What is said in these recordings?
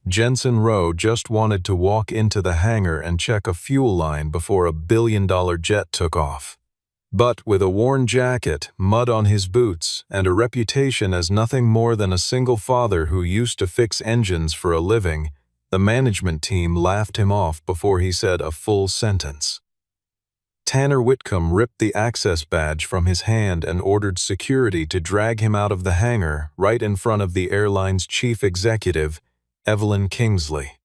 Jensen Rowe just wanted to walk into the hangar and check a fuel line before a billion-dollar jet took off. But with a worn jacket, mud on his boots, and a reputation as nothing more than a single father who used to fix engines for a living, the management team laughed him off before he said a full sentence. Tanner Whitcomb ripped the access badge from his hand and ordered security to drag him out of the hangar right in front of the airline's chief executive, Evelyn Kingsley.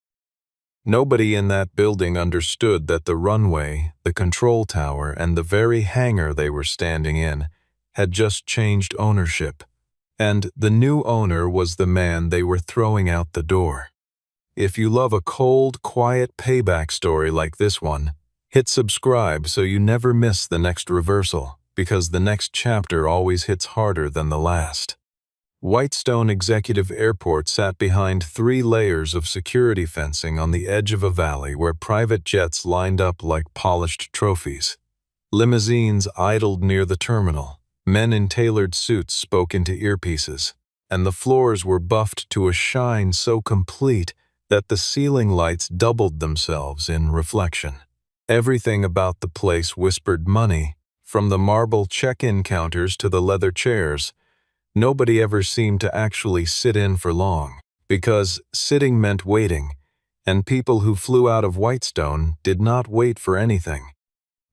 Nobody in that building understood that the runway, the control tower, and the very hangar they were standing in had just changed ownership, and the new owner was the man they were throwing out the door. If you love a cold, quiet payback story like this one, hit subscribe so you never miss the next reversal, because the next chapter always hits harder than the last. Whitestone Executive Airport sat behind 3 layers of security fencing on the edge of a valley where private jets lined up like polished trophies. Limousines idled near the terminal. Men in tailored suits spoke into earpieces, and the floors were buffed to a shine so complete that the ceiling lights doubled themselves in reflection. Everything about the place whispered money, from the marble check-in counters to the leather chairs. Nobody ever seemed to actually sit in for long, because sitting meant waiting, and people who flew out of Whitestone did not wait for anything.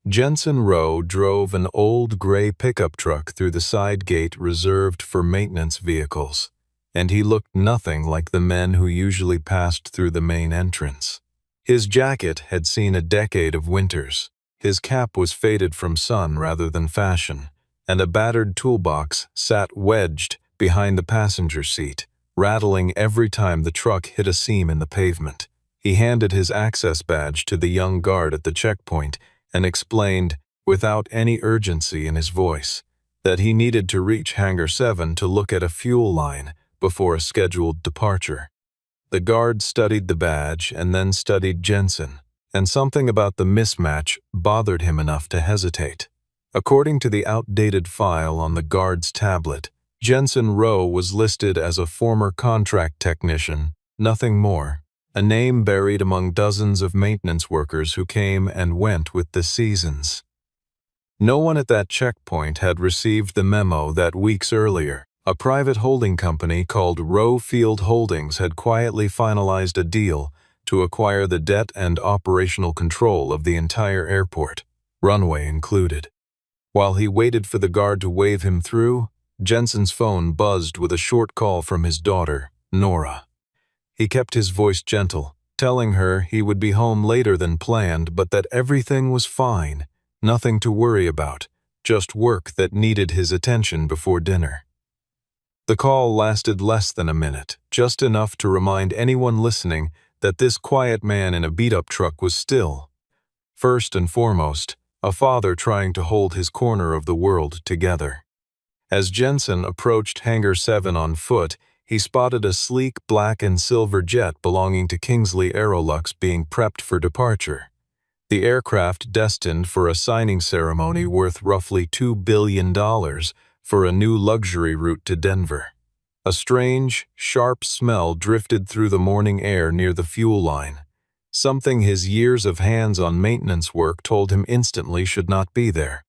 Jensen Rowe drove an old gray pickup truck through the side gate reserved for maintenance vehicles, and he looked nothing like the men who usually passed through the main entrance. His jacket had seen a decade of winters, his cap was faded from sun rather than fashion, and a battered toolbox sat wedged behind the passenger seat, rattling every time the truck hit a seam in the pavement. He handed his access badge to the young guard at the checkpoint and explained, without any urgency in his voice, that he needed to reach Hangar 7 to look at a fuel line before a scheduled departure. The guard studied the badge and then studied Jensen, and something about the mismatch bothered him enough to hesitate. According to the outdated file on the guard's tablet, Jensen Rowe was listed as a former contract technician, nothing more, a name buried among dozens of maintenance workers who came and went with the seasons. No one at that checkpoint had received the memo that weeks earlier, a private holding company called Rowe Field Holdings had quietly finalized a deal to acquire the debt and operational control of the entire airport, runway included. While he waited for the guard to wave him through, Jensen's phone buzzed with a short call from his daughter, Nora. He kept his voice gentle, telling her he would be home later than planned but that everything was fine, nothing to worry about, just work that needed his attention before dinner. The call lasted less than a minute, just enough to remind anyone listening that this quiet man in a beat-up truck was still, first and foremost, a father trying to hold his corner of the world together. As Jensen approached Hangar 7 on foot, he spotted a sleek black and silver jet belonging to Kingsley Aerolux being prepped for departure. The aircraft destined for a signing ceremony worth roughly $2 billion for a new luxury route to Denver. A strange, sharp smell drifted through the morning air near the fuel line. Something his years of hands-on maintenance work told him instantly should not be there.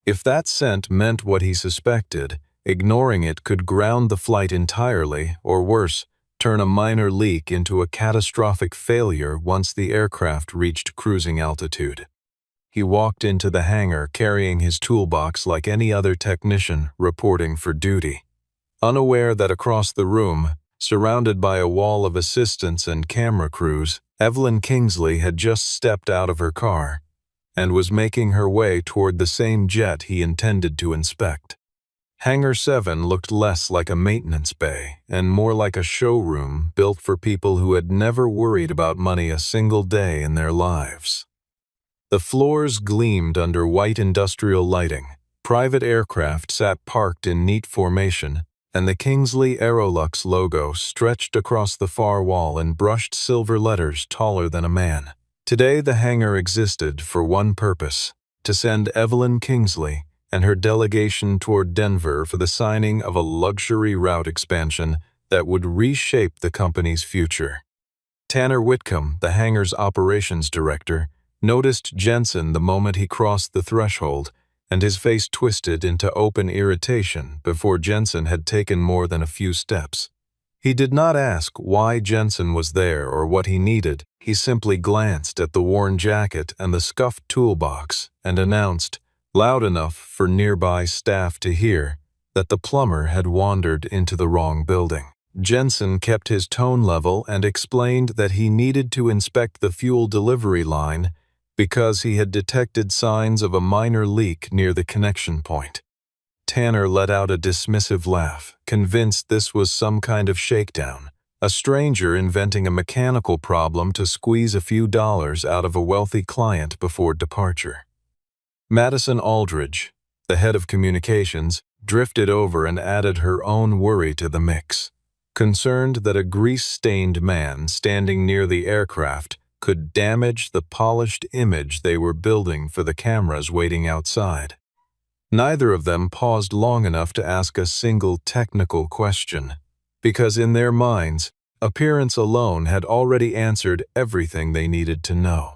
If that scent meant what he suspected, ignoring it could ground the flight entirely, or worse, turn a minor leak into a catastrophic failure once the aircraft reached cruising altitude. He walked into the hangar carrying his toolbox like any other technician reporting for duty, unaware that across the room, surrounded by a wall of assistants and camera crews, Evelyn Kingsley had just stepped out of her car and was making her way toward the same jet he intended to inspect. Hangar 7 looked less like a maintenance bay and more like a showroom built for people who had never worried about money a single day in their lives. The floors gleamed under white industrial lighting, private aircraft sat parked in neat formation, and the Kingsley Aerolux logo stretched across the far wall in brushed silver letters taller than a man. Today the hangar existed for one purpose: to send Evelyn Kingsley and her delegation toward Denver for the signing of a luxury route expansion that would reshape the company's future. Tanner Whitcomb, the hangar's operations director, noticed Jensen the moment he crossed the threshold, and his face twisted into open irritation before Jensen had taken more than a few steps. He did not ask why Jensen was there or what he needed. He simply glanced at the worn jacket and the scuffed toolbox and announced, loud enough for nearby staff to hear, that the plumber had wandered into the wrong building. Jensen kept his tone level and explained that he needed to inspect the fuel delivery line because he had detected signs of a minor leak near the connection point. Tanner let out a dismissive laugh, convinced this was some kind of shakedown, a stranger inventing a mechanical problem to squeeze a few dollars out of a wealthy client before departure. Madison Aldridge, the head of communications, drifted over and added her own worry to the mix, concerned that a grease-stained man standing near the aircraft could damage the polished image they were building for the cameras waiting outside. Neither of them paused long enough to ask a single technical question, because in their minds, appearance alone had already answered everything they needed to know.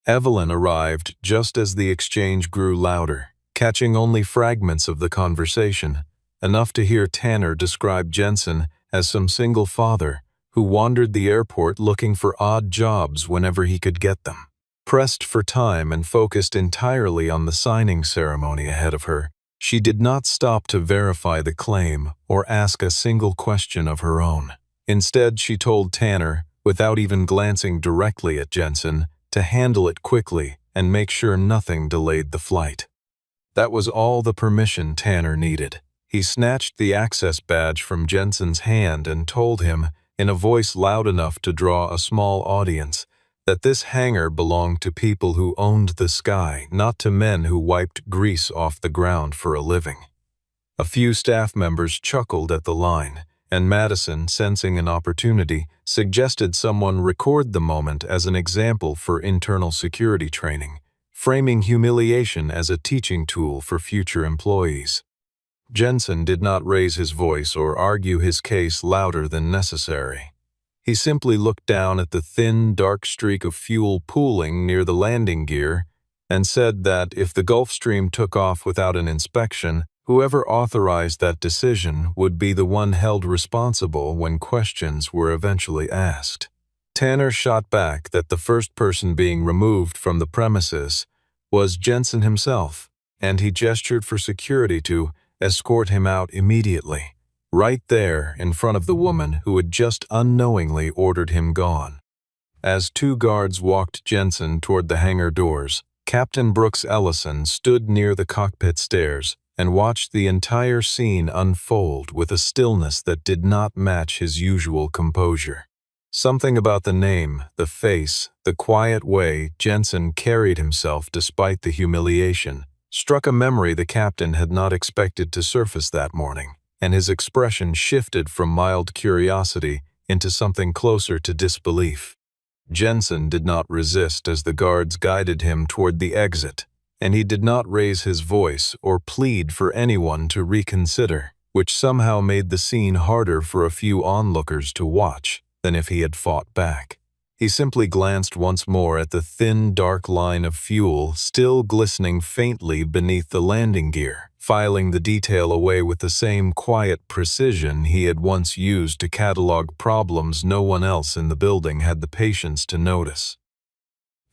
Evelyn arrived just as the exchange grew louder, catching only fragments of the conversation, enough to hear Tanner describe Jensen as some single father who wandered the airport looking for odd jobs whenever he could get them. Pressed for time and focused entirely on the signing ceremony ahead of her, she did not stop to verify the claim or ask a single question of her own. Instead, she told Tanner, without even glancing directly at Jensen, to handle it quickly and make sure nothing delayed the flight. That was all the permission Tanner needed. He snatched the access badge from Jensen's hand and told him, in a voice loud enough to draw a small audience, that this hangar belonged to people who owned the sky, not to men who wiped grease off the ground for a living. A few staff members chuckled at the line, and Madison, sensing an opportunity, suggested someone record the moment as an example for internal security training, framing humiliation as a teaching tool for future employees. Jensen did not raise his voice or argue his case louder than necessary. He simply looked down at the thin, dark streak of fuel pooling near the landing gear and said that if the Gulfstream took off without an inspection, whoever authorized that decision would be the one held responsible when questions were eventually asked. Tanner shot back that the first person being removed from the premises was Jensen himself, and he gestured for security to escort him out immediately, right there in front of the woman who had just unknowingly ordered him gone. As two guards walked Jensen toward the hangar doors, Captain Brooks Ellison stood near the cockpit stairs and watched the entire scene unfold with a stillness that did not match his usual composure. Something about the name, the face, the quiet way Jensen carried himself despite the humiliation struck a memory the captain had not expected to surface that morning, and his expression shifted from mild curiosity into something closer to disbelief. Jensen did not resist as the guards guided him toward the exit, and he did not raise his voice or plead for anyone to reconsider, which somehow made the scene harder for a few onlookers to watch than if he had fought back. He simply glanced once more at the thin, dark line of fuel still glistening faintly beneath the landing gear, filing the detail away with the same quiet precision he had once used to catalog problems no one else in the building had the patience to notice.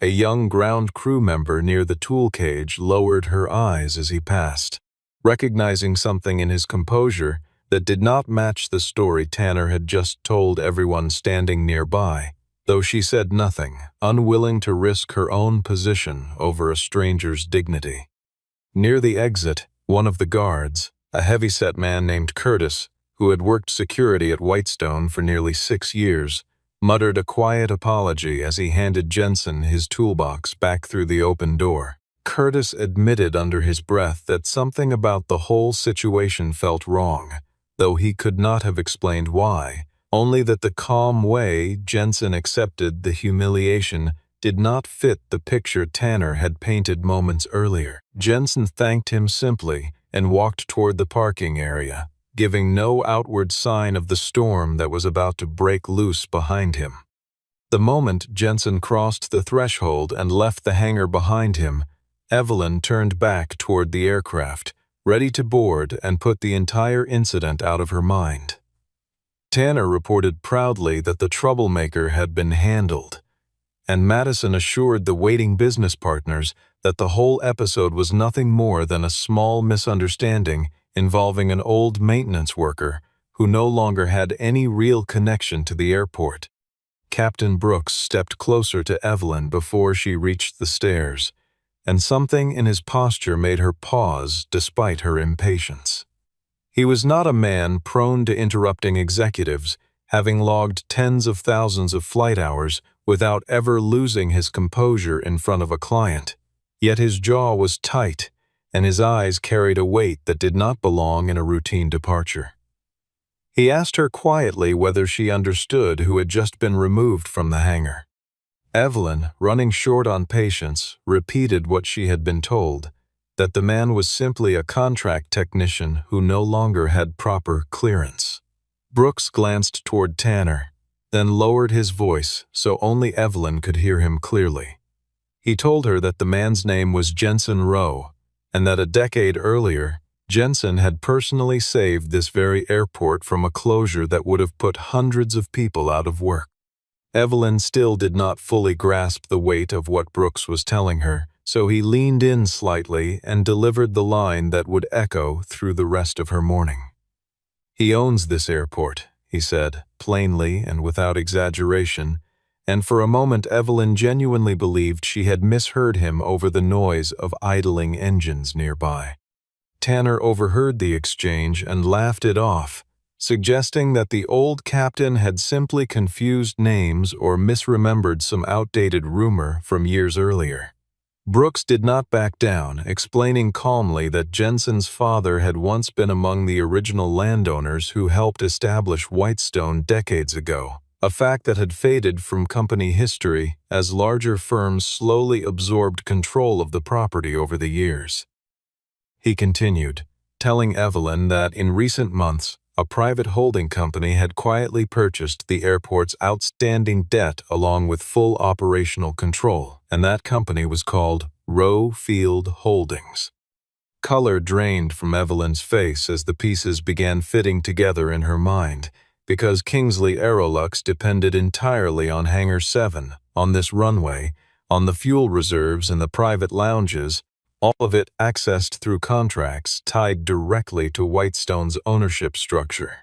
A young ground crew member near the tool cage lowered her eyes as he passed, recognizing something in his composure that did not match the story Tanner had just told everyone standing nearby, though she said nothing, unwilling to risk her own position over a stranger's dignity. Near the exit, one of the guards, a heavy-set man named Curtis, who had worked security at Whitestone for nearly 6 years, muttered a quiet apology as he handed Jensen his toolbox back through the open door. Curtis admitted under his breath that something about the whole situation felt wrong, though he could not have explained why, only that the calm way Jensen accepted the humiliation did not fit the picture Tanner had painted moments earlier. Jensen thanked him simply and walked toward the parking area, giving no outward sign of the storm that was about to break loose behind him. The moment Jensen crossed the threshold and left the hangar behind him, Evelyn turned back toward the aircraft, ready to board and put the entire incident out of her mind. Tanner reported proudly that the troublemaker had been handled, and Madison assured the waiting business partners that the whole episode was nothing more than a small misunderstanding involving an old maintenance worker who no longer had any real connection to the airport. Captain Brooks stepped closer to Evelyn before she reached the stairs, and something in his posture made her pause despite her impatience. He was not a man prone to interrupting executives, having logged tens of thousands of flight hours without ever losing his composure in front of a client. Yet his jaw was tight, and his eyes carried a weight that did not belong in a routine departure. He asked her quietly whether she understood who had just been removed from the hangar. Evelyn, running short on patience, repeated what she had been told, that the man was simply a contract technician who no longer had proper clearance. Brooks glanced toward Tanner, then lowered his voice so only Evelyn could hear him clearly. He told her that the man's name was Jensen Rowe, and that a decade earlier, Jensen had personally saved this very airport from a closure that would have put hundreds of people out of work. Evelyn still did not fully grasp the weight of what Brooks was telling her, so he leaned in slightly and delivered the line that would echo through the rest of her morning. "He owns this airport," he said, plainly and without exaggeration, and for a moment Evelyn genuinely believed she had misheard him over the noise of idling engines nearby. Tanner overheard the exchange and laughed it off, suggesting that the old captain had simply confused names or misremembered some outdated rumor from years earlier. Brooks did not back down, explaining calmly that Jensen's father had once been among the original landowners who helped establish Whitestone decades ago, a fact that had faded from company history as larger firms slowly absorbed control of the property over the years. He continued, telling Evelyn that in recent months, a private holding company had quietly purchased the airport's outstanding debt along with full operational control, and that company was called Rowe Field Holdings. Color drained from Evelyn's face as the pieces began fitting together in her mind, because Kingsley Aerolux depended entirely on Hangar 7, on this runway, on the fuel reserves and the private lounges, all of it accessed through contracts tied directly to Whitestone's ownership structure.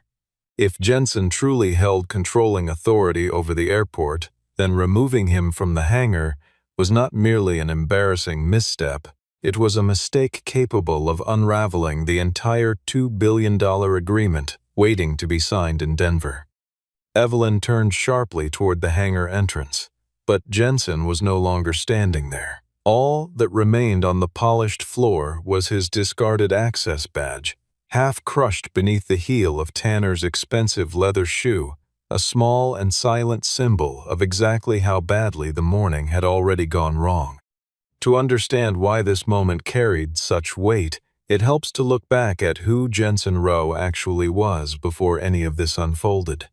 If Jensen truly held controlling authority over the airport, then removing him from the hangar was not merely an embarrassing misstep, it was a mistake capable of unraveling the entire $2 billion agreement waiting to be signed in Denver. Evelyn turned sharply toward the hangar entrance, but Jensen was no longer standing there. All that remained on the polished floor was his discarded access badge, half crushed beneath the heel of Tanner's expensive leather shoe, a small and silent symbol of exactly how badly the morning had already gone wrong. To understand why this moment carried such weight, it helps to look back at who Jensen Rowe actually was before any of this unfolded.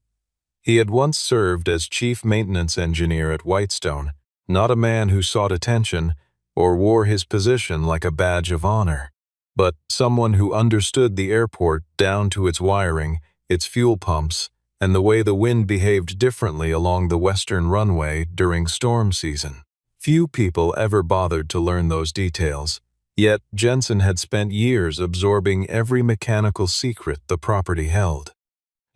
He had once served as chief maintenance engineer at Whitestone, not a man who sought attention or wore his position like a badge of honor, but someone who understood the airport down to its wiring, its fuel pumps, and the way the wind behaved differently along the western runway during storm season. Few people ever bothered to learn those details, yet Jensen had spent years absorbing every mechanical secret the property held.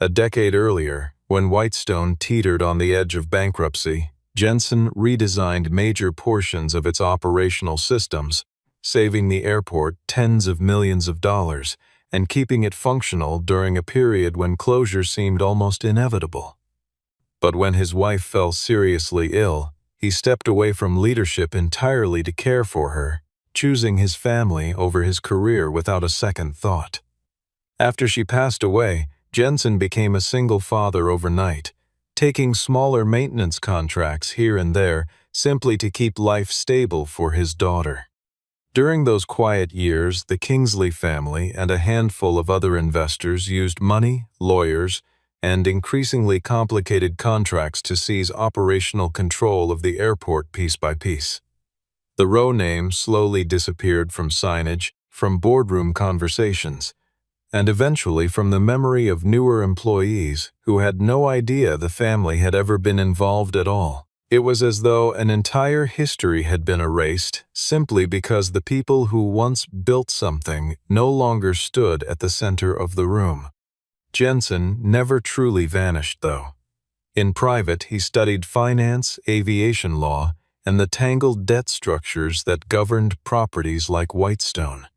A decade earlier, when Whitestone teetered on the edge of bankruptcy, Jensen redesigned major portions of its operational systems, saving the airport tens of millions of dollars and keeping it functional during a period when closure seemed almost inevitable. But when his wife fell seriously ill, he stepped away from leadership entirely to care for her, choosing his family over his career without a second thought. After she passed away, Jensen became a single father overnight, taking smaller maintenance contracts here and there simply to keep life stable for his daughter. During those quiet years, the Kingsley family and a handful of other investors used money, lawyers, and increasingly complicated contracts to seize operational control of the airport piece by piece. The Rowe name slowly disappeared from signage, from boardroom conversations, and eventually from the memory of newer employees who had no idea the family had ever been involved at all. It was as though an entire history had been erased simply because the people who once built something no longer stood at the center of the room. Jensen never truly vanished, though. In private, he studied finance, aviation law, and the tangled debt structures that governed properties like Whitestone,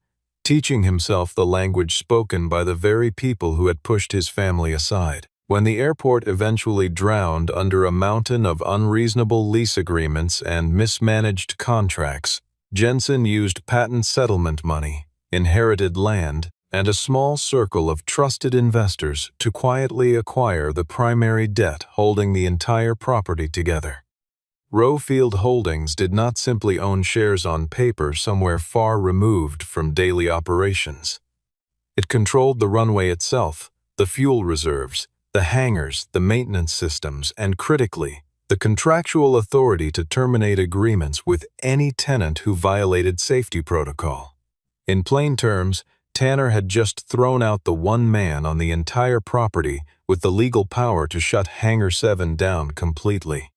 teaching himself the language spoken by the very people who had pushed his family aside. When the airport eventually drowned under a mountain of unreasonable lease agreements and mismanaged contracts, Jensen used patent settlement money, inherited land, and a small circle of trusted investors to quietly acquire the primary debt holding the entire property together. Rowe Field Holdings did not simply own shares on paper somewhere far removed from daily operations. It controlled the runway itself, the fuel reserves, the hangars, the maintenance systems, and critically, the contractual authority to terminate agreements with any tenant who violated safety protocol. In plain terms, Tanner had just thrown out the one man on the entire property with the legal power to shut Hangar 7 down completely.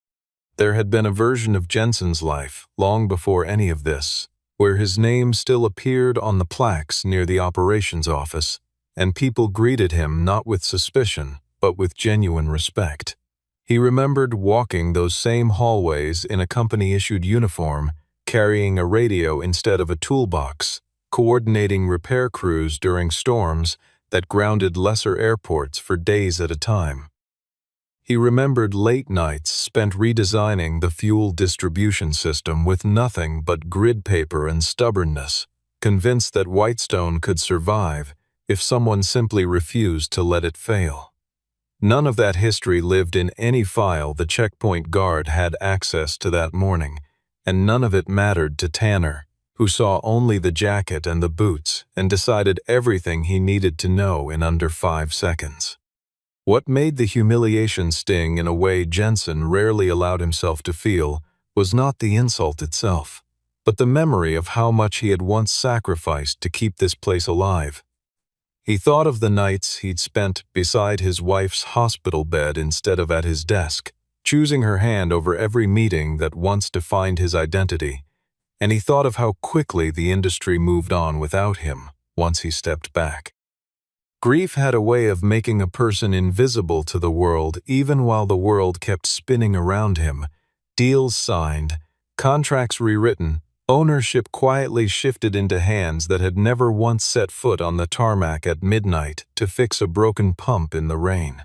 There had been a version of Jensen's life, long before any of this, where his name still appeared on the plaques near the operations office, and people greeted him not with suspicion, but with genuine respect. He remembered walking those same hallways in a company-issued uniform, carrying a radio instead of a toolbox, coordinating repair crews during storms that grounded lesser airports for days at a time. He remembered late nights spent redesigning the fuel distribution system with nothing but grid paper and stubbornness, convinced that Whitestone could survive if someone simply refused to let it fail. None of that history lived in any file the checkpoint guard had access to that morning, and none of it mattered to Tanner, who saw only the jacket and the boots and decided everything he needed to know in under 5 seconds. What made the humiliation sting in a way Jensen rarely allowed himself to feel was not the insult itself, but the memory of how much he had once sacrificed to keep this place alive. He thought of the nights he'd spent beside his wife's hospital bed instead of at his desk, choosing her hand over every meeting that once defined his identity, and he thought of how quickly the industry moved on without him once he stepped back. Grief had a way of making a person invisible to the world even while the world kept spinning around him. Deals signed, contracts rewritten, ownership quietly shifted into hands that had never once set foot on the tarmac at midnight to fix a broken pump in the rain.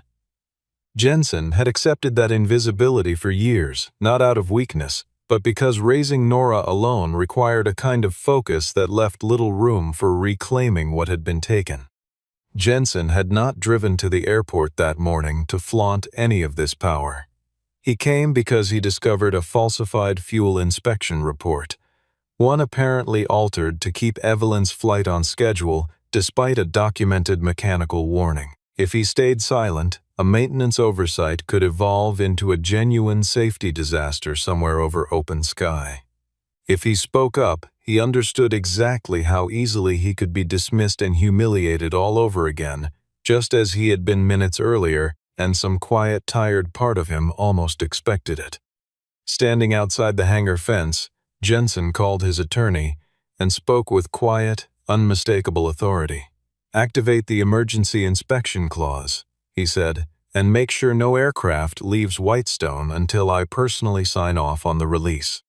Jensen had accepted that invisibility for years, not out of weakness, but because raising Nora alone required a kind of focus that left little room for reclaiming what had been taken. Jensen had not driven to the airport that morning to flaunt any of this power. He came because he discovered a falsified fuel inspection report, one apparently altered to keep Evelyn's flight on schedule despite a documented mechanical warning. If he stayed silent, a maintenance oversight could evolve into a genuine safety disaster somewhere over open sky. If he spoke up, he understood exactly how easily he could be dismissed and humiliated all over again, just as he had been minutes earlier, and some quiet, tired part of him almost expected it. Standing outside the hangar fence, Jensen called his attorney and spoke with quiet, unmistakable authority. "Activate the emergency inspection clause," he said, "and make sure no aircraft leaves Whitestone until I personally sign off on the release."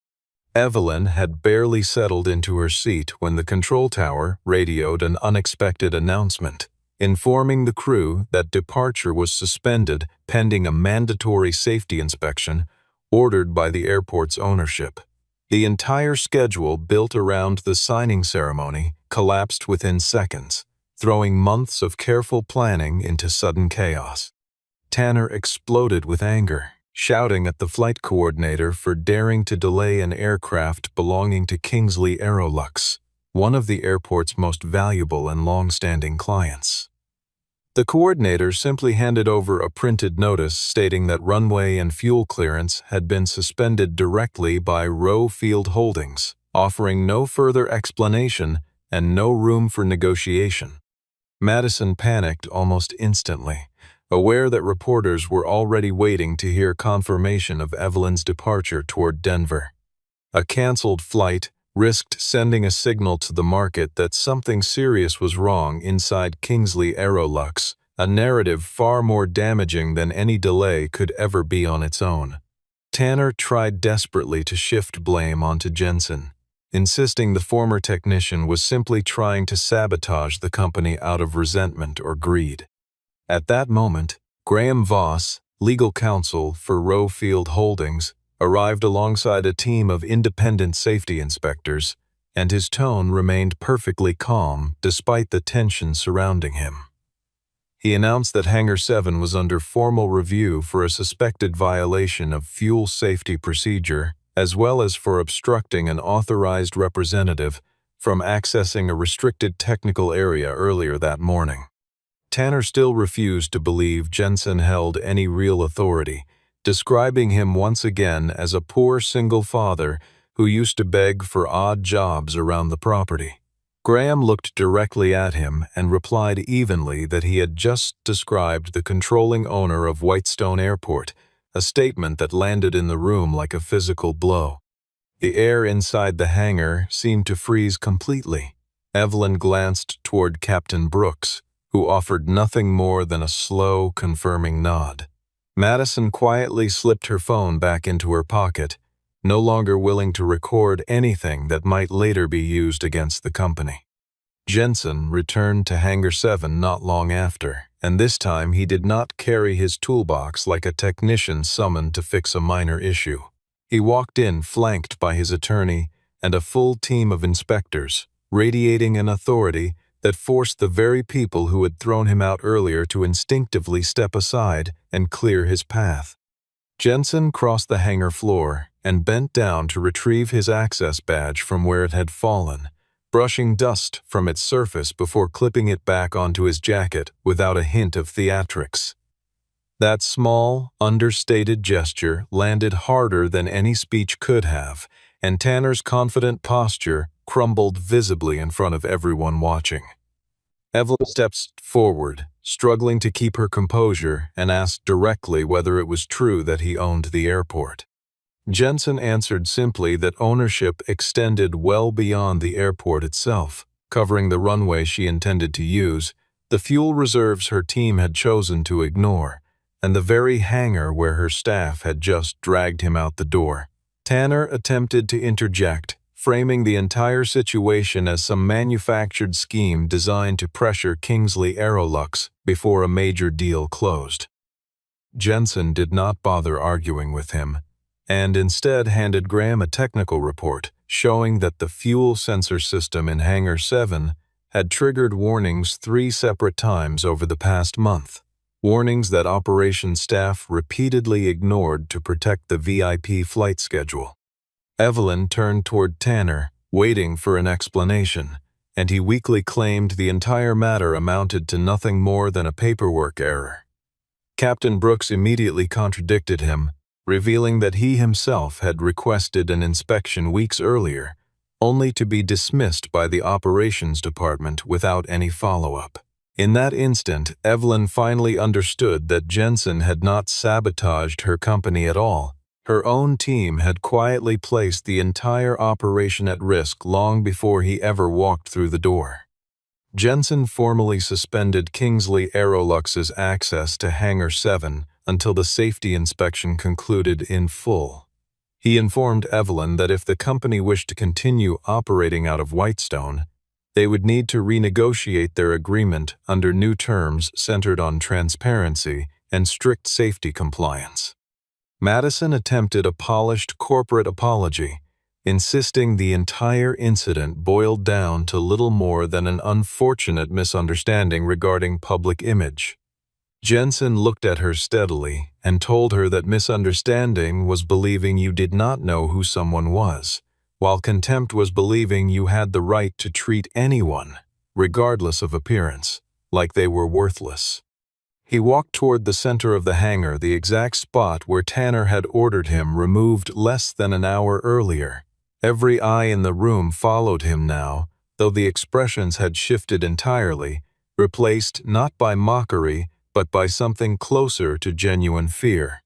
Evelyn had barely settled into her seat when the control tower radioed an unexpected announcement, informing the crew that departure was suspended pending a mandatory safety inspection ordered by the airport's ownership. The entire schedule built around the signing ceremony collapsed within seconds, throwing months of careful planning into sudden chaos. Tanner exploded with anger, shouting at the flight coordinator for daring to delay an aircraft belonging to Kingsley Aerolux, one of the airport's most valuable and long-standing clients. The coordinator simply handed over a printed notice stating that runway and fuel clearance had been suspended directly by Rowe Field Holdings, offering no further explanation and no room for negotiation. Madison panicked almost instantly, aware that reporters were already waiting to hear confirmation of Evelyn's departure toward Denver. A canceled flight risked sending a signal to the market that something serious was wrong inside Kingsley Aerolux, a narrative far more damaging than any delay could ever be on its own. Tanner tried desperately to shift blame onto Jensen, insisting the former technician was simply trying to sabotage the company out of resentment or greed. At that moment, Graham Voss, legal counsel for Rowe Field Holdings, arrived alongside a team of independent safety inspectors, and his tone remained perfectly calm despite the tension surrounding him. He announced that Hangar 7 was under formal review for a suspected violation of fuel safety procedure, as well as for obstructing an authorized representative from accessing a restricted technical area earlier that morning. Tanner still refused to believe Jensen held any real authority, describing him once again as a poor single father who used to beg for odd jobs around the property. Graham looked directly at him and replied evenly that he had just described the controlling owner of Whitestone Airport, a statement that landed in the room like a physical blow. The air inside the hangar seemed to freeze completely. Evelyn glanced toward Captain Brooks, who offered nothing more than a slow, confirming nod. Madison quietly slipped her phone back into her pocket, no longer willing to record anything that might later be used against the company. Jensen returned to Hangar 7 not long after, and this time he did not carry his toolbox like a technician summoned to fix a minor issue. He walked in flanked by his attorney and a full team of inspectors, radiating an authority that forced the very people who had thrown him out earlier to instinctively step aside and clear his path. Jensen crossed the hangar floor and bent down to retrieve his access badge from where it had fallen, brushing dust from its surface before clipping it back onto his jacket without a hint of theatrics. That small, understated gesture landed harder than any speech could have, and Tanner's confident posture crumbled visibly in front of everyone watching. Evelyn stepped forward, struggling to keep her composure, and asked directly whether it was true that he owned the airport. Jensen answered simply that ownership extended well beyond the airport itself, covering the runway she intended to use, the fuel reserves her team had chosen to ignore, and the very hangar where her staff had just dragged him out the door. Tanner attempted to interject, framing the entire situation as some manufactured scheme designed to pressure Kingsley Aerolux before a major deal closed. Jensen did not bother arguing with him, and instead handed Graham a technical report showing that the fuel sensor system in Hangar 7 had triggered warnings 3 separate times over the past month, warnings that operations staff repeatedly ignored to protect the VIP flight schedule. Evelyn turned toward Tanner, waiting for an explanation, and he weakly claimed the entire matter amounted to nothing more than a paperwork error. Captain Brooks immediately contradicted him, revealing that he himself had requested an inspection weeks earlier, only to be dismissed by the operations department without any follow-up. In that instant, Evelyn finally understood that Jensen had not sabotaged her company at all. Her own team had quietly placed the entire operation at risk long before he ever walked through the door. Jensen formally suspended Kingsley Aerolux's access to Hangar 7 until the safety inspection concluded in full. He informed Evelyn that if the company wished to continue operating out of Whitestone, they would need to renegotiate their agreement under new terms centered on transparency and strict safety compliance. Madison attempted a polished corporate apology, insisting the entire incident boiled down to little more than an unfortunate misunderstanding regarding public image. Jensen looked at her steadily and told her that misunderstanding was believing you did not know who someone was, while contempt was believing you had the right to treat anyone, regardless of appearance, like they were worthless. He walked toward the center of the hangar, the exact spot where Tanner had ordered him removed less than an hour earlier. Every eye in the room followed him now, though the expressions had shifted entirely, replaced not by mockery, but by something closer to genuine fear.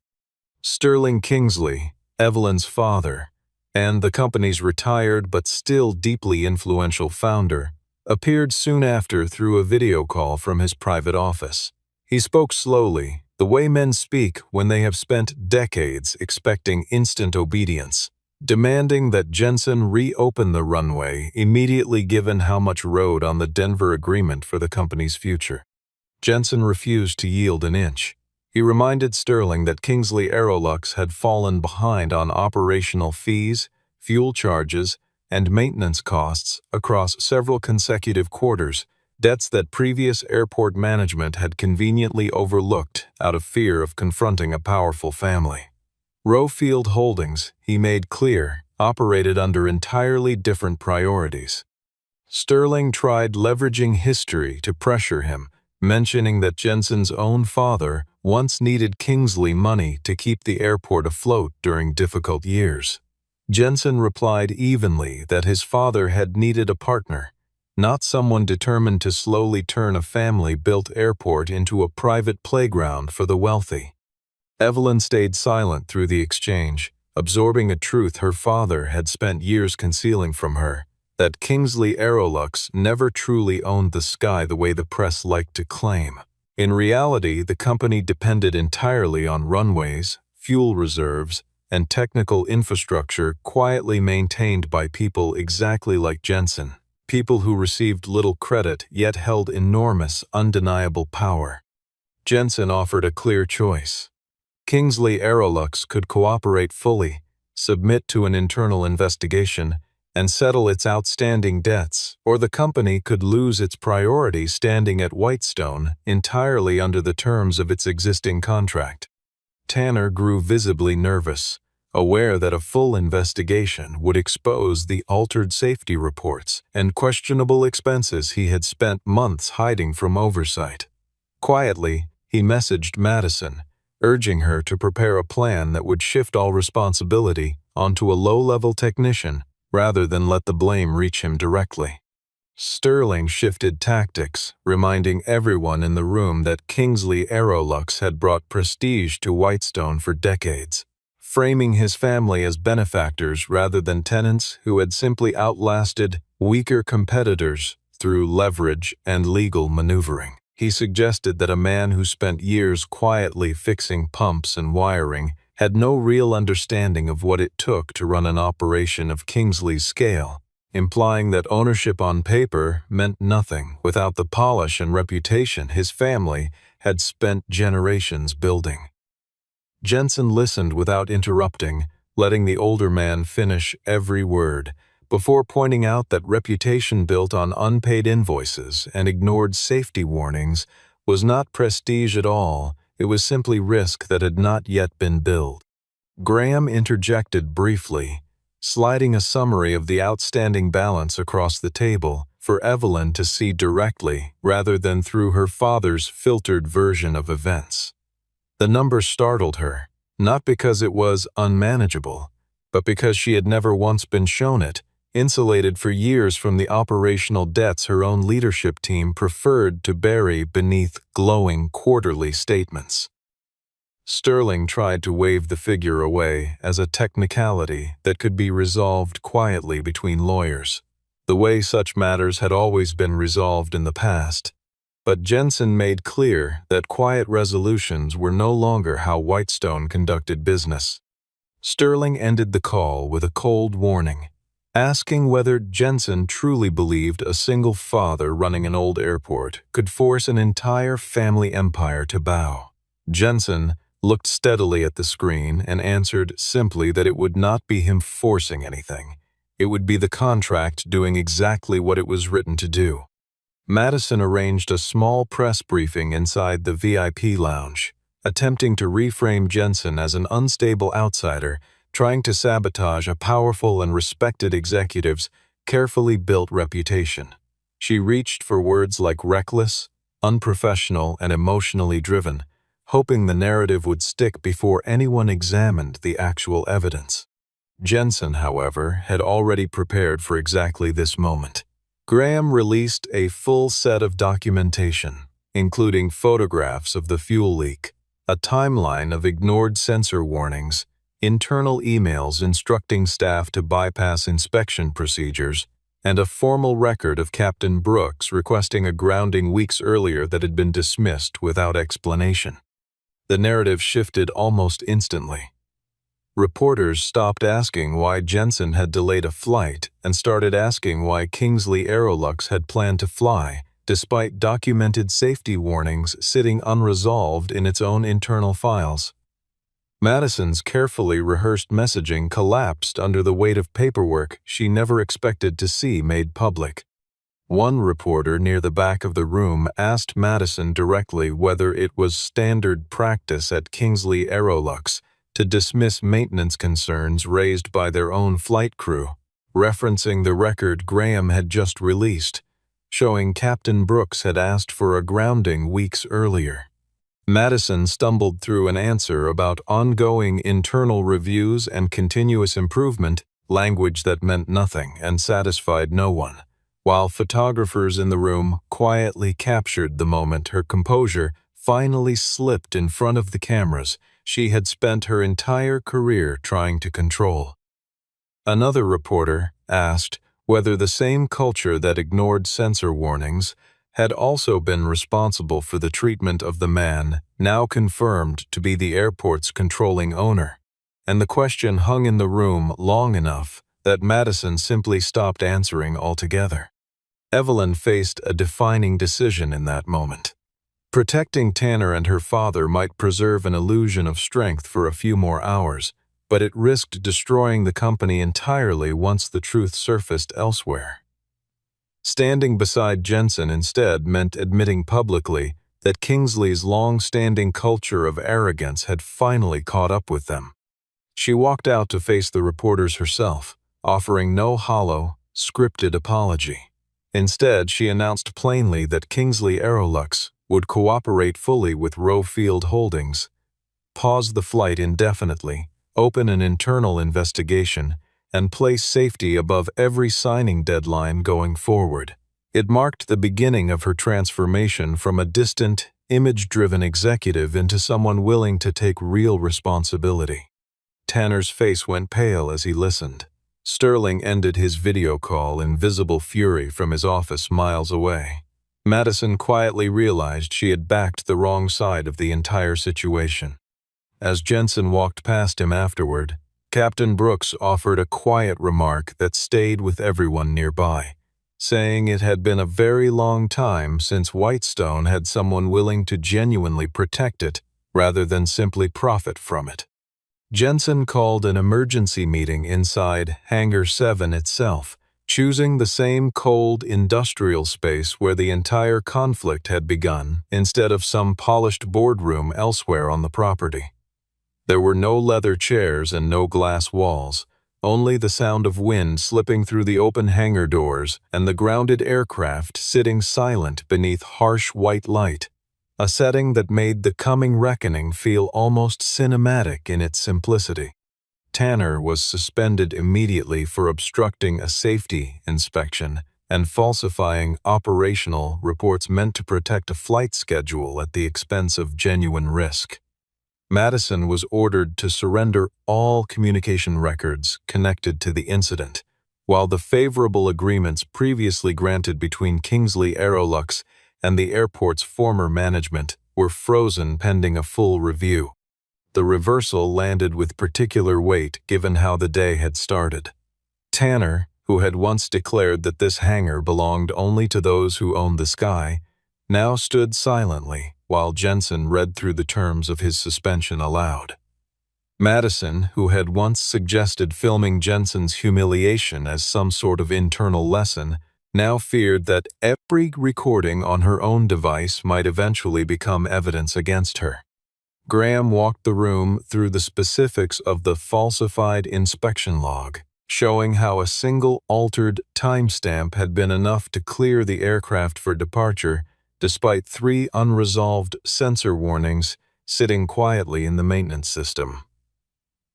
Sterling Kingsley, Evelyn's father, and the company's retired but still deeply influential founder, appeared soon after through a video call from his private office. He spoke slowly, the way men speak when they have spent decades expecting instant obedience, demanding that Jensen reopen the runway immediately given how much rode on the Denver agreement for the company's future. Jensen refused to yield an inch. He reminded Sterling that Kingsley Aerolux had fallen behind on operational fees, fuel charges, and maintenance costs across several consecutive quarters, debts that previous airport management had conveniently overlooked out of fear of confronting a powerful family. Rowfield Holdings, he made clear, operated under entirely different priorities. Sterling tried leveraging history to pressure him, mentioning that Jensen's own father once needed Kingsley money to keep the airport afloat during difficult years. Jensen replied evenly that his father had needed a partner, not someone determined to slowly turn a family-built airport into a private playground for the wealthy. Evelyn stayed silent through the exchange, absorbing a truth her father had spent years concealing from her, that Kingsley Aerolux never truly owned the sky the way the press liked to claim. In reality, the company depended entirely on runways, fuel reserves, and technical infrastructure quietly maintained by people exactly like Jensen, people who received little credit yet held enormous, undeniable power. Jensen offered a clear choice. Kingsley Aerolux could cooperate fully, submit to an internal investigation, and settle its outstanding debts, or the company could lose its priority standing at Whitestone entirely under the terms of its existing contract. Tanner grew visibly nervous, aware that a full investigation would expose the altered safety reports and questionable expenses he had spent months hiding from oversight. Quietly, he messaged Madison, urging her to prepare a plan that would shift all responsibility onto a low-level technician rather than let the blame reach him directly. Sterling shifted tactics, reminding everyone in the room that Kingsley Aerolux had brought prestige to Whitestone for decades, framing his family as benefactors rather than tenants who had simply outlasted weaker competitors through leverage and legal maneuvering. He suggested that a man who spent years quietly fixing pumps and wiring had no real understanding of what it took to run an operation of Kingsley's scale, implying that ownership on paper meant nothing without the polish and reputation his family had spent generations building. Jensen listened without interrupting, letting the older man finish every word, before pointing out that reputation built on unpaid invoices and ignored safety warnings was not prestige at all. It was simply risk that had not yet been billed. Graham interjected briefly, sliding a summary of the outstanding balance across the table for Evelyn to see directly rather than through her father's filtered version of events. The number startled her, not because it was unmanageable, but because she had never once been shown it, insulated for years from the operational debts her own leadership team preferred to bury beneath glowing quarterly statements. Sterling tried to wave the figure away as a technicality that could be resolved quietly between lawyers, the way such matters had always been resolved in the past. But Jensen made clear that quiet resolutions were no longer how Whitestone conducted business. Sterling ended the call with a cold warning, asking whether Jensen truly believed a single father running an old airport could force an entire family empire to bow. Jensen looked steadily at the screen and answered simply that it would not be him forcing anything. It would be the contract doing exactly what it was written to do. Madison arranged a small press briefing inside the VIP lounge, attempting to reframe Jensen as an unstable outsider trying to sabotage a powerful and respected executive's carefully built reputation. She reached for words like reckless, unprofessional and emotionally driven, hoping the narrative would stick before anyone examined the actual evidence. Jensen, however, had already prepared for exactly this moment. Graham released a full set of documentation, including photographs of the fuel leak, a timeline of ignored sensor warnings, internal emails instructing staff to bypass inspection procedures, and a formal record of Captain Brooks requesting a grounding weeks earlier that had been dismissed without explanation. The narrative shifted almost instantly. Reporters stopped asking why Jensen had delayed a flight and started asking why Kingsley Aerolux had planned to fly, despite documented safety warnings sitting unresolved in its own internal files. Madison's carefully rehearsed messaging collapsed under the weight of paperwork she never expected to see made public. One reporter near the back of the room asked Madison directly whether it was standard practice at Kingsley Aerolux to dismiss maintenance concerns raised by their own flight crew, referencing the record Graham had just released, showing Captain Brooks had asked for a grounding weeks earlier. Madison stumbled through an answer about ongoing internal reviews and continuous improvement, language that meant nothing and satisfied no one, while photographers in the room quietly captured the moment her composure finally slipped in front of the cameras she had spent her entire career trying to control. Another reporter asked whether the same culture that ignored sensor warnings had also been responsible for the treatment of the man now confirmed to be the airport's controlling owner, and the question hung in the room long enough that Madison simply stopped answering altogether. Evelyn faced a defining decision in that moment. Protecting Tanner and her father might preserve an illusion of strength for a few more hours, but it risked destroying the company entirely once the truth surfaced elsewhere. Standing beside Jensen instead meant admitting publicly that Kingsley's long-standing culture of arrogance had finally caught up with them. She walked out to face the reporters herself, offering no hollow, scripted apology. Instead, she announced plainly that Kingsley Aerolux would cooperate fully with Roe Field Holdings, pause the flight indefinitely, open an internal investigation, and place safety above every signing deadline going forward. It marked the beginning of her transformation from a distant, image-driven executive into someone willing to take real responsibility. Tanner's face went pale as he listened. Sterling ended his video call in visible fury from his office miles away. Madison quietly realized she had backed the wrong side of the entire situation. As Jensen walked past him afterward, Captain Brooks offered a quiet remark that stayed with everyone nearby, saying it had been a very long time since Whitestone had someone willing to genuinely protect it rather than simply profit from it. Jensen called an emergency meeting inside Hangar 7 itself, choosing the same cold industrial space where the entire conflict had begun instead of some polished boardroom elsewhere on the property. There were no leather chairs and no glass walls, only the sound of wind slipping through the open hangar doors and the grounded aircraft sitting silent beneath harsh white light, a setting that made the coming reckoning feel almost cinematic in its simplicity. Tanner was suspended immediately for obstructing a safety inspection and falsifying operational reports meant to protect a flight schedule at the expense of genuine risk. Madison was ordered to surrender all communication records connected to the incident, while the favorable agreements previously granted between Kingsley Aerolux and the airport's former management were frozen pending a full review. The reversal landed with particular weight given how the day had started. Tanner, who had once declared that this hangar belonged only to those who owned the sky, now stood silently while Jensen read through the terms of his suspension aloud. Madison, who had once suggested filming Jensen's humiliation as some sort of internal lesson, now feared that every recording on her own device might eventually become evidence against her. Graham walked the room through the specifics of the falsified inspection log, showing how a single altered timestamp had been enough to clear the aircraft for departure, despite 3 unresolved sensor warnings sitting quietly in the maintenance system.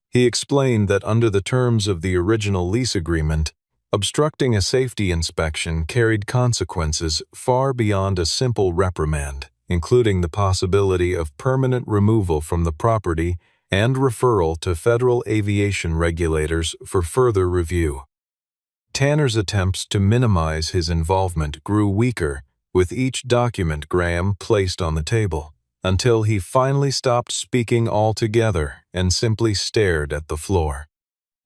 He explained that under the terms of the original lease agreement, obstructing a safety inspection carried consequences far beyond a simple reprimand, including the possibility of permanent removal from the property and referral to federal aviation regulators for further review. Tanner's attempts to minimize his involvement grew weaker with each document Graham placed on the table, until he finally stopped speaking altogether and simply stared at the floor.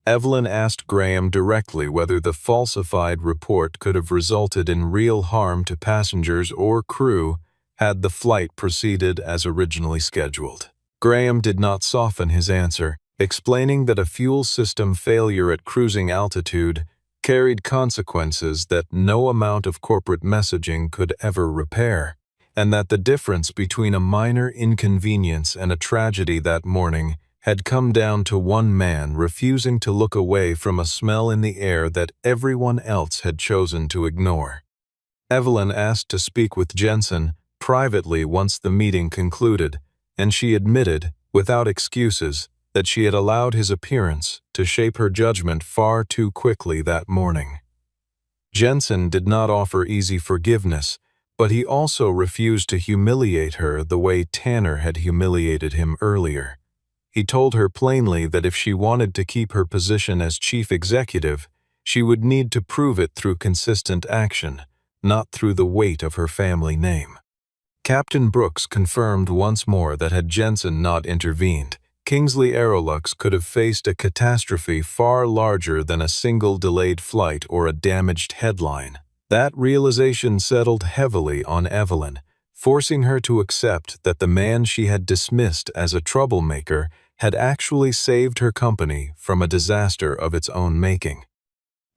Evelyn asked Graham directly whether the falsified report could have resulted in real harm to passengers or crew had the flight proceeded as originally scheduled. Graham did not soften his answer, explaining that a fuel system failure at cruising altitude carried consequences that no amount of corporate messaging could ever repair, and that the difference between a minor inconvenience and a tragedy that morning had come down to one man refusing to look away from a smell in the air that everyone else had chosen to ignore. Evelyn asked to speak with Jensen privately once the meeting concluded, and she admitted, without excuses, that she had allowed his appearance to shape her judgment far too quickly that morning. Jensen did not offer easy forgiveness, but he also refused to humiliate her the way Tanner had humiliated him earlier. He told her plainly that if she wanted to keep her position as chief executive, she would need to prove it through consistent action, not through the weight of her family name. Captain Brooks confirmed once more that had Jensen not intervened, Kingsley Aerolux could have faced a catastrophe far larger than a single delayed flight or a damaged headline. That realization settled heavily on Evelyn, forcing her to accept that the man she had dismissed as a troublemaker had actually saved her company from a disaster of its own making.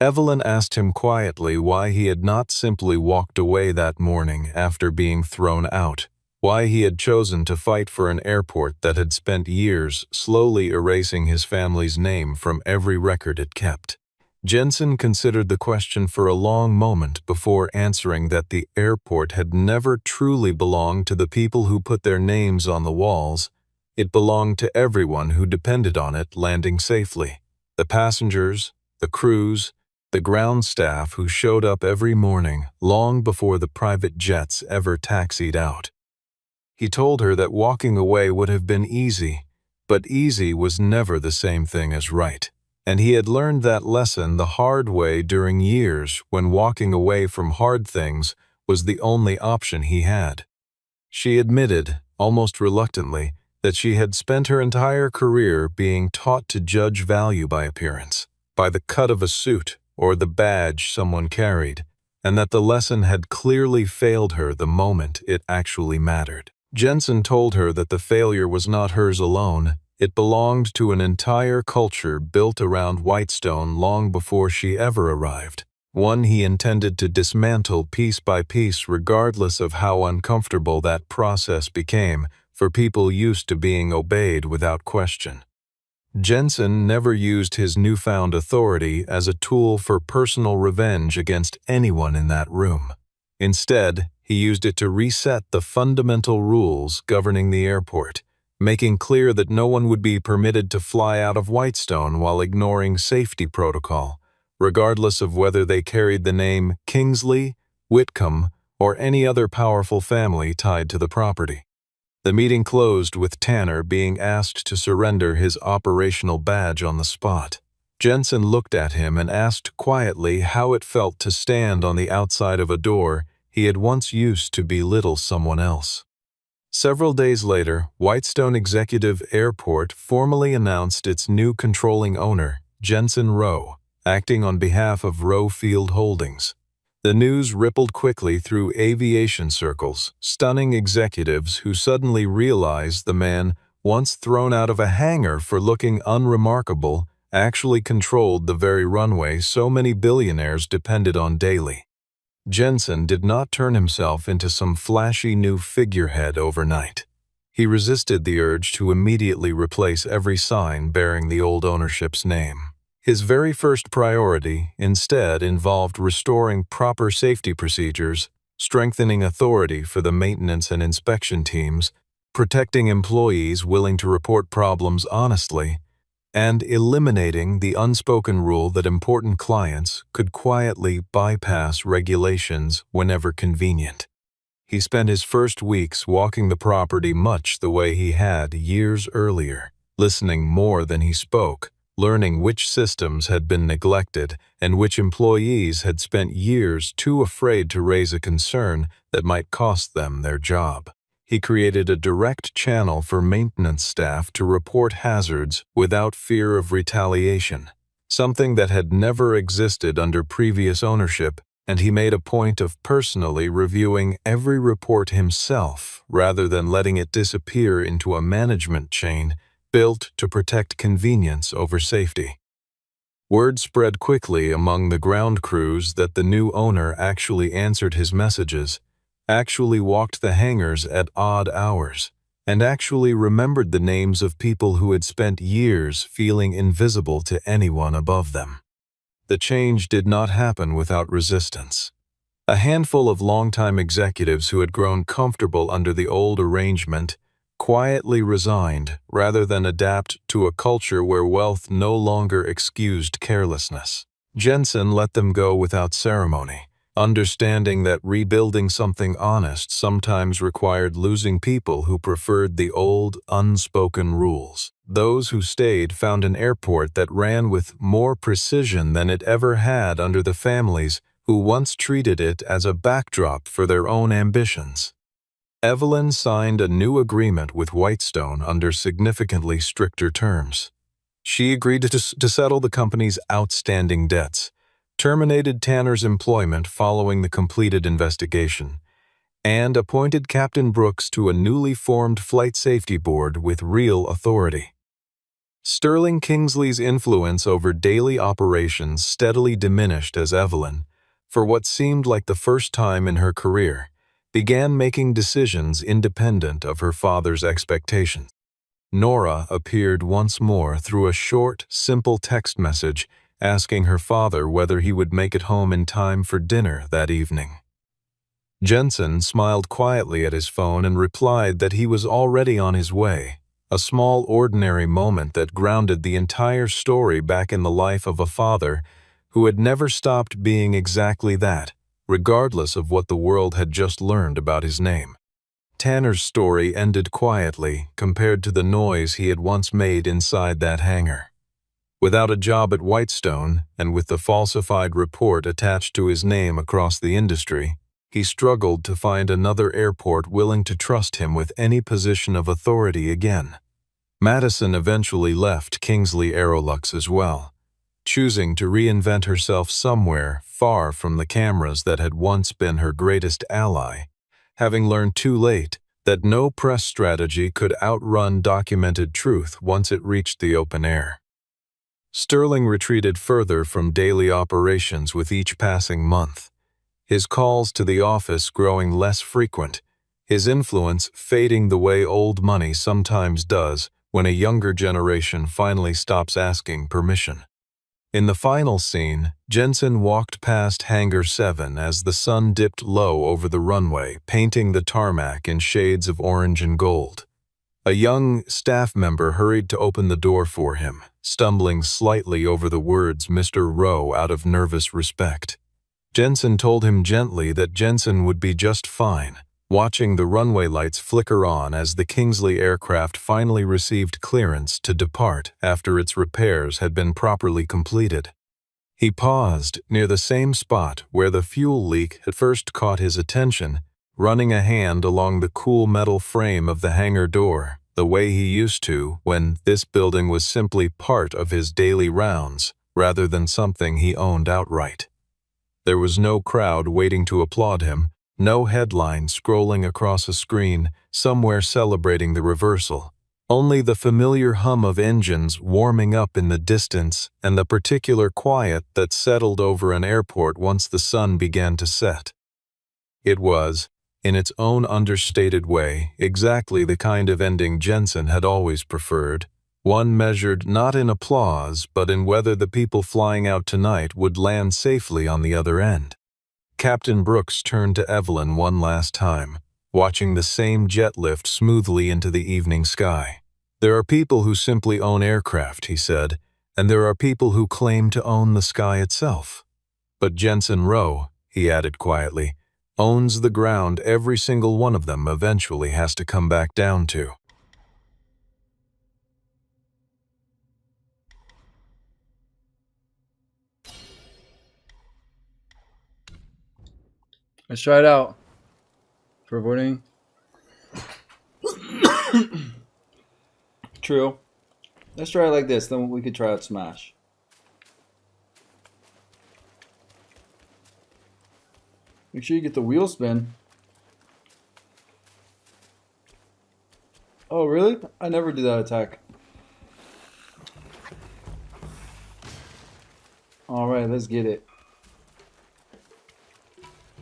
Evelyn asked him quietly why he had not simply walked away that morning after being thrown out, why he had chosen to fight for an airport that had spent years slowly erasing his family's name from every record it kept. Jensen considered the question for a long moment before answering that the airport had never truly belonged to the people who put their names on the walls. It belonged to everyone who depended on it landing safely. The passengers, the crews, the ground staff who showed up every morning long before the private jets ever taxied out. He told her that walking away would have been easy, but easy was never the same thing as right. And he had learned that lesson the hard way during years when walking away from hard things was the only option he had. She admitted, almost reluctantly, that she had spent her entire career being taught to judge value by appearance, by the cut of a suit or the badge someone carried, and that the lesson had clearly failed her the moment it actually mattered. Jensen told her that the failure was not hers alone. It belonged to an entire culture built around Whitestone long before she ever arrived, one he intended to dismantle piece by piece regardless of how uncomfortable that process became for people used to being obeyed without question. Jensen never used his newfound authority as a tool for personal revenge against anyone in that room. Instead, he used it to reset the fundamental rules governing the airport, making clear that no one would be permitted to fly out of Whitestone while ignoring safety protocol, regardless of whether they carried the name Kingsley, Whitcomb, or any other powerful family tied to the property. The meeting closed with Tanner being asked to surrender his operational badge on the spot. Jensen looked at him and asked quietly how it felt to stand on the outside of a door he had once used to belittle someone else. Several days later, Whitestone Executive Airport formally announced its new controlling owner, Jensen Rowe, acting on behalf of Rowe Field Holdings. The news rippled quickly through aviation circles, stunning executives who suddenly realized the man, once thrown out of a hangar for looking unremarkable, actually controlled the very runway so many billionaires depended on daily. Jensen did not turn himself into some flashy new figurehead overnight. He resisted the urge to immediately replace every sign bearing the old ownership's name. His very first priority, instead, involved restoring proper safety procedures, strengthening authority for the maintenance and inspection teams, protecting employees willing to report problems honestly, and eliminating the unspoken rule that important clients could quietly bypass regulations whenever convenient. He spent his first weeks walking the property much the way he had years earlier, listening more than he spoke, learning which systems had been neglected and which employees had spent years too afraid to raise a concern that might cost them their job. He created a direct channel for maintenance staff to report hazards without fear of retaliation, something that had never existed under previous ownership, and he made a point of personally reviewing every report himself rather than letting it disappear into a management chain built to protect convenience over safety. Word spread quickly among the ground crews that the new owner actually answered his messages, actually walked the hangars at odd hours, and actually remembered the names of people who had spent years feeling invisible to anyone above them. The change did not happen without resistance. A handful of longtime executives who had grown comfortable under the old arrangement quietly resigned rather than adapt to a culture where wealth no longer excused carelessness. Jensen let them go without ceremony, understanding that rebuilding something honest sometimes required losing people who preferred the old, unspoken rules. Those who stayed found an airport that ran with more precision than it ever had under the families who once treated it as a backdrop for their own ambitions. Evelyn signed a new agreement with Whitestone under significantly stricter terms. She agreed to settle the company's outstanding debts, terminated Tanner's employment following the completed investigation, and appointed Captain Brooks to a newly formed flight safety board with real authority. Sterling Kingsley's influence over daily operations steadily diminished as Evelyn, for what seemed like the first time in her career, began making decisions independent of her father's expectations. Nora appeared once more through a short, simple text message asking her father whether he would make it home in time for dinner that evening. Jensen smiled quietly at his phone and replied that he was already on his way, a small ordinary moment that grounded the entire story back in the life of a father who had never stopped being exactly that, regardless of what the world had just learned about his name. Tanner's story ended quietly compared to the noise he had once made inside that hangar. Without a job at Whitestone, and with the falsified report attached to his name across the industry, he struggled to find another airport willing to trust him with any position of authority again. Madison eventually left Kingsley Aerolux as well, choosing to reinvent herself somewhere far from the cameras that had once been her greatest ally, having learned too late that no press strategy could outrun documented truth once it reached the open air. Sterling retreated further from daily operations with each passing month, his calls to the office growing less frequent, his influence fading the way old money sometimes does when a younger generation finally stops asking permission. In the final scene, Jensen walked past Hangar 7 as the sun dipped low over the runway, painting the tarmac in shades of orange and gold. A young staff member hurried to open the door for him, stumbling slightly over the words Mr. Rowe out of nervous respect. Jensen told him gently that Jensen would be just fine, watching the runway lights flicker on as the Kingsley aircraft finally received clearance to depart after its repairs had been properly completed. He paused near the same spot where the fuel leak had first caught his attention, running a hand along the cool metal frame of the hangar door, the way he used to when this building was simply part of his daily rounds rather than something he owned outright. There was no crowd waiting to applaud him, no headline scrolling across a screen somewhere celebrating the reversal. Only the familiar hum of engines warming up in the distance and the particular quiet that settled over an airport once the sun began to set. It was, in its own understated way, exactly the kind of ending Jensen had always preferred, one measured not in applause but in whether the people flying out tonight would land safely on the other end. Captain Brooks turned to Evelyn one last time, watching the same jet lift smoothly into the evening sky. There are people who simply own aircraft, he said, and there are people who claim to own the sky itself. But Jensen Rowe, he added quietly, owns the ground every single one of them eventually has to come back down to. Let's try it out. For avoiding. True. Let's try it like this, then we could try out Smash. Make sure you get the wheel spin. Oh, really? I never do that attack. Alright, let's get it.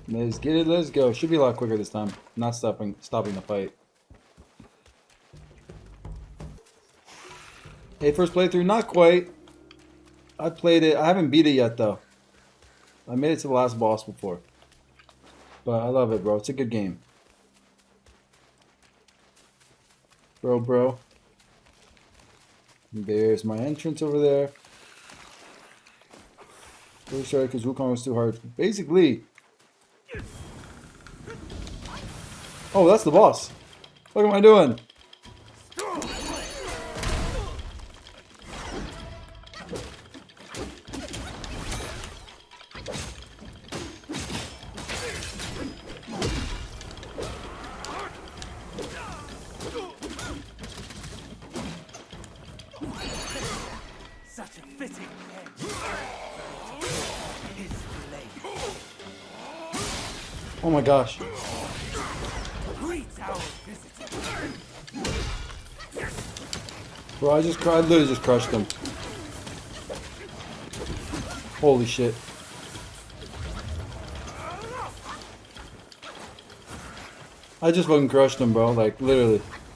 Let's get it, let's go. Should be a lot quicker this time. Not stopping the fight. Hey, first playthrough, not quite. I played it. I haven't beat it yet, though. I made it to the last boss before. But I love it, bro. It's a good game. Bro. There's my entrance over there. Really sorry, because Wukong was too hard. Basically. Oh, that's the boss. What am I doing? Such a fitting end. Oh my gosh. Greet our visitor. Bro, I literally just crushed him. Holy shit. I just fucking crushed him, bro. Like, literally.